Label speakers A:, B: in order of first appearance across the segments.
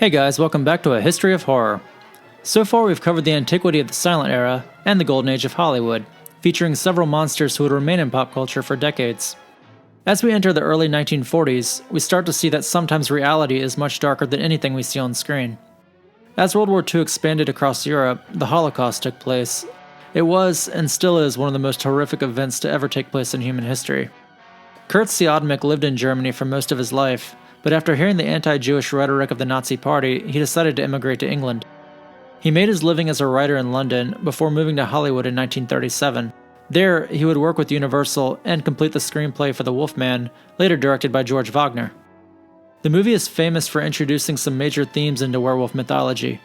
A: Hey guys, welcome back to A History of Horror. So far we've covered the antiquity of the silent era and the golden age of Hollywood, featuring several monsters who would remain in pop culture for decades. As we enter the early 1940s, we start to see that sometimes reality is much darker than anything we see on screen. As World War II expanded across Europe, the Holocaust took place. It was, and still is, one of the most horrific events to ever take place in human history. Kurt Siodmak lived in Germany for most of his life, but after hearing the anti-Jewish rhetoric of the Nazi Party, he decided to immigrate to England. He made his living as a writer in London before moving to Hollywood in 1937. There, he would work with Universal and complete the screenplay for The Wolfman, later directed by George Wagner. The movie is famous for introducing some major themes into werewolf mythology.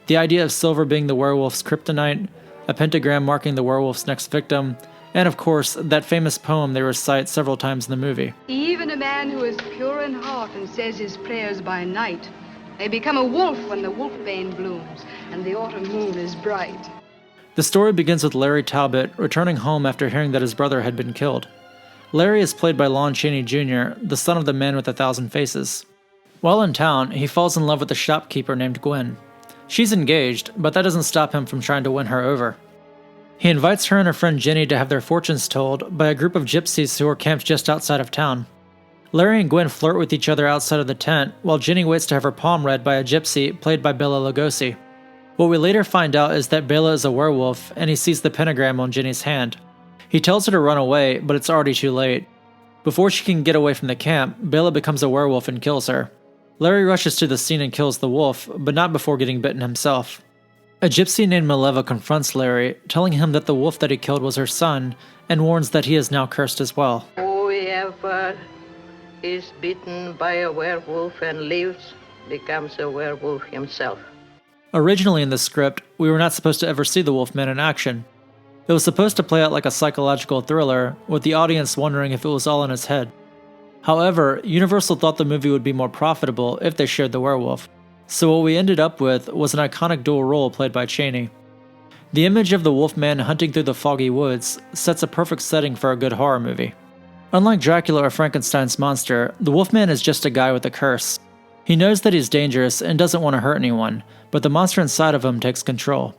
A: The idea of silver being the werewolf's kryptonite, a pentagram marking the werewolf's next victim, and of course, that famous poem they recite several times in the movie.
B: Even a man who is pure in heart and says his prayers by night may become a wolf when the wolfbane blooms and the autumn moon is bright.
A: The story begins with Larry Talbot returning home after hearing that his brother had been killed. Larry is played by Lon Chaney Jr., the son of the man with 1,000 faces. While in town, he falls in love with a shopkeeper named Gwen. She's engaged, but that doesn't stop him from trying to win her over. He invites her and her friend Jenny to have their fortunes told by a group of gypsies who are camped just outside of town. Larry and Gwen flirt with each other outside of the tent, while Jenny waits to have her palm read by a gypsy played by Bela Lugosi. What we later find out is that Bela is a werewolf, and he sees the pentagram on Jenny's hand. He tells her to run away, but it's already too late. Before she can get away from the camp, Bela becomes a werewolf and kills her. Larry rushes to the scene and kills the wolf, but not before getting bitten himself. A gypsy named Mileva confronts Larry, telling him that the wolf that he killed was her son, and warns that he is now cursed as well.
C: Whoever is bitten by a werewolf and lives becomes a werewolf himself.
A: Originally in the script, we were not supposed to ever see the Wolfman in action. It was supposed to play out like a psychological thriller, with the audience wondering if it was all in his head. However, Universal thought the movie would be more profitable if they showed the werewolf. So what we ended up with was an iconic dual role played by Chaney. The image of the Wolfman hunting through the foggy woods sets a perfect setting for a good horror movie. Unlike Dracula or Frankenstein's monster, the Wolfman is just a guy with a curse. He knows that he's dangerous and doesn't want to hurt anyone, but the monster inside of him takes control.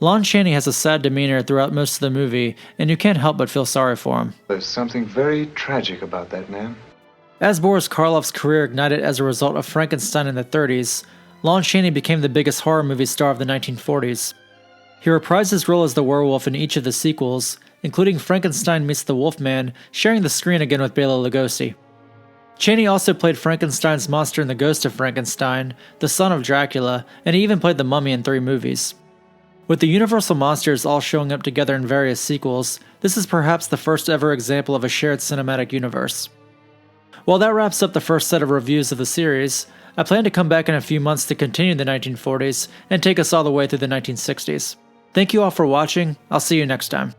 A: Lon Chaney has a sad demeanor throughout most of the movie, and you can't help but feel sorry for him.
D: There's something very tragic about that man.
A: As Boris Karloff's career ignited as a result of Frankenstein in the 30s, Lon Chaney became the biggest horror movie star of the 1940s. He reprised his role as the werewolf in each of the sequels, including Frankenstein Meets the Wolfman, sharing the screen again with Bela Lugosi. Chaney also played Frankenstein's monster in The Ghost of Frankenstein, the son of Dracula, and he even played the Mummy in 3 movies. With the Universal monsters all showing up together in various sequels, this is perhaps the first ever example of a shared cinematic universe. Well, that wraps up the first set of reviews of the series. I plan to come back in a few months to continue the 1940s and take us all the way through the 1960s. Thank you all for watching. I'll see you next time.